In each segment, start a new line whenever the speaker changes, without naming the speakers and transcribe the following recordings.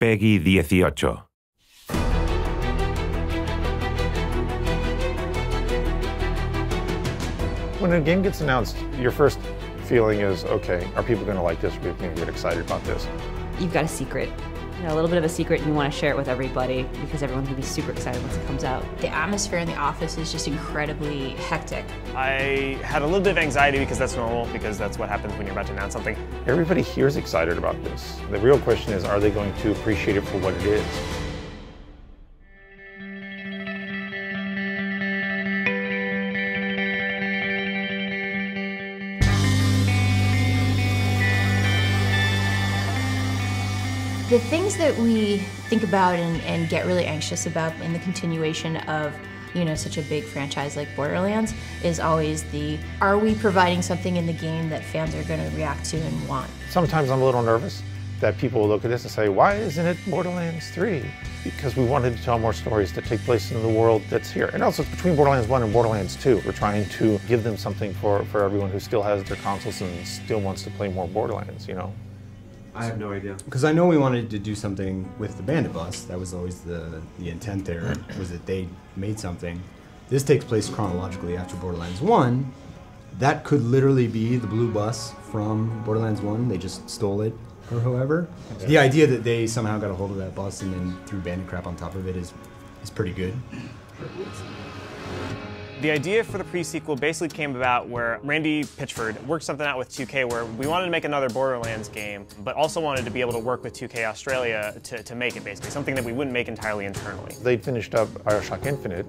Peggy 18.
When a game gets announced, your first feeling is, okay, are people going to like this? Are people going to get excited about this?
You've got a secret. You know, a little bit of a secret, and you want to share it with everybody because everyone's going to be super excited once it comes out.
The atmosphere in the office is just incredibly hectic.
I had a little bit of anxiety because that's normal, because that's what happens when you're about to announce something.
Everybody here is excited about this. The real question is, are they going to appreciate it for what it is?
The things that we think about and get really anxious about in the continuation of, you know, such a big franchise like Borderlands is always are we providing something in the game that fans are going to react to and want?
Sometimes I'm a little nervous that people will look at this and say, why isn't it Borderlands 3? Because we wanted to tell more stories that take place in the world that's here. And also between Borderlands 1 and Borderlands 2, we're trying to give them something for everyone who still has their consoles and still wants to play more Borderlands, you know?
I have no idea. Because I know we wanted to do something with the Bandit Bus. That was always the intent there, was that they made something. This takes place chronologically after Borderlands 1. That could literally be the blue bus from Borderlands 1. They just stole it, or whoever. Yeah. The idea that they somehow got a hold of that bus and then threw bandit crap on top of it is pretty good.
The idea for the pre-sequel basically came about where Randy Pitchford worked something out with 2K where we wanted to make another Borderlands game, but also wanted to be able to work with 2K Australia to make it, basically, something that we wouldn't make entirely internally.
They'd finished up BioShock Infinite,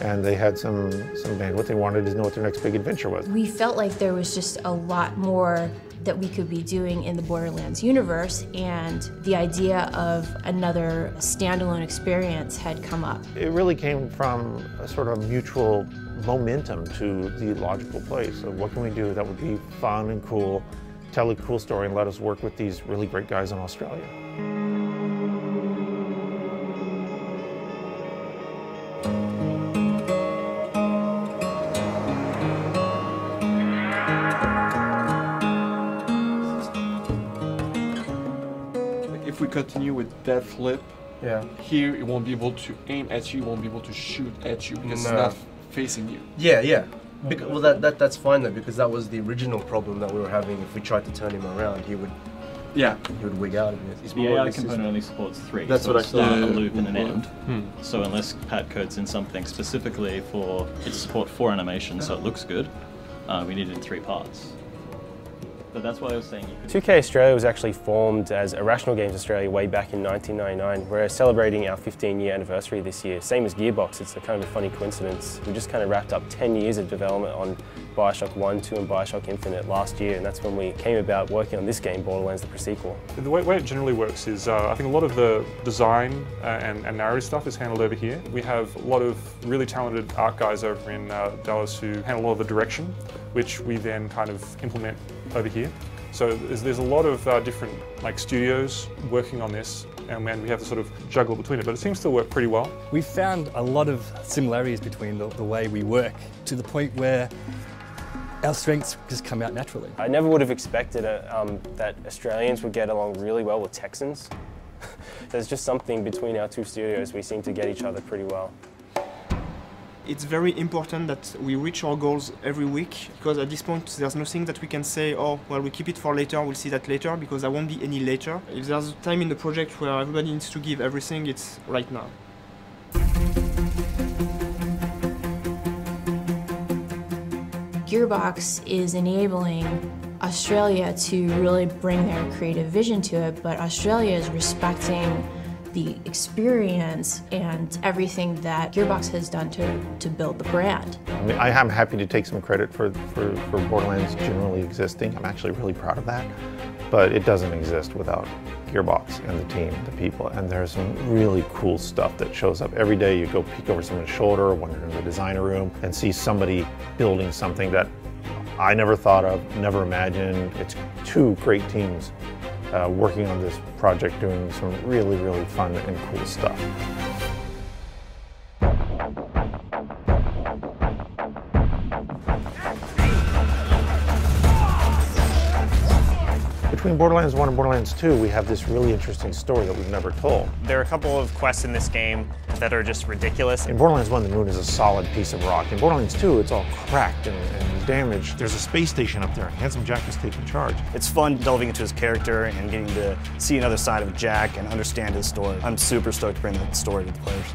and they had some bandwidth. They wanted to know what their next big adventure was.
We felt like there was just a lot more that we could be doing in the Borderlands universe, and the idea of another standalone experience had come up.
It really came from a sort of mutual momentum to the logical place of what can we do that would be fun and cool, tell a cool story, and let us work with these really great guys in Australia.
If we continue with that flip,
yeah,
here it won't be able to aim at you, it won't be able to shoot at you because it's not facing you.
Yeah, yeah. Well, that's fine though, because that was the original problem that we were having. If we tried to turn him around, he would wig out of it.
The AI component only supports 3.
That's
so
what I
start,
thought.
a loop, and an end. So unless Pat codes in something specifically for its support for animation, so it looks good, we needed 3 parts. But that's why I was saying you could...
2K Australia was actually formed as Irrational Games Australia way back in 1999. We're celebrating our 15-year anniversary this year, same as Gearbox. It's a kind of a funny coincidence. We just kind of wrapped up 10 years of development on BioShock 1, 2 and BioShock Infinite last year, and that's when we came about working on this game, Borderlands the Pre-Sequel.
The way it generally works is I think a lot of the design and narrative stuff is handled over here. We have a lot of really talented art guys over in Dallas who handle a lot of the direction, which we then kind of implement over here. So there's a lot of different studios working on this, and we have to sort of juggle between it, but it seems to work pretty well.
We've found a lot of similarities between the way we work, to the point where our strengths just come out naturally.
I never would have expected that Australians would get along really well with Texans. There's just something between our 2 studios. We seem to get each other pretty well.
It's very important that we reach our goals every week, because at this point there's nothing that we can say, oh, well, we keep it for later, we'll see that later, because there won't be any later. If there's a time in the project where everybody needs to give everything, it's right now.
Gearbox is enabling Australia to really bring their creative vision to it, but Australia is respecting the experience and everything that Gearbox has done to build the brand.
I mean, I am happy to take some credit for Borderlands generally existing. I'm actually really proud of that, but it doesn't exist without Gearbox and the team, the people, and there's some really cool stuff that shows up every day. You go peek over someone's shoulder or wander in the designer room and see somebody building something that I never thought of, never imagined. It's 2 great teams working on this project, doing some really, really fun and cool stuff. Between Borderlands 1 and Borderlands 2, we have this really interesting story that we've never told.
There are a couple of quests in this game that are just ridiculous.
In Borderlands 1, the moon is a solid piece of rock. In Borderlands 2, it's all cracked and damaged. There's a space station up there. Handsome Jack is taking charge.
It's fun delving into his character and getting to see another side of Jack and understand his story. I'm super stoked to bring that story to the players.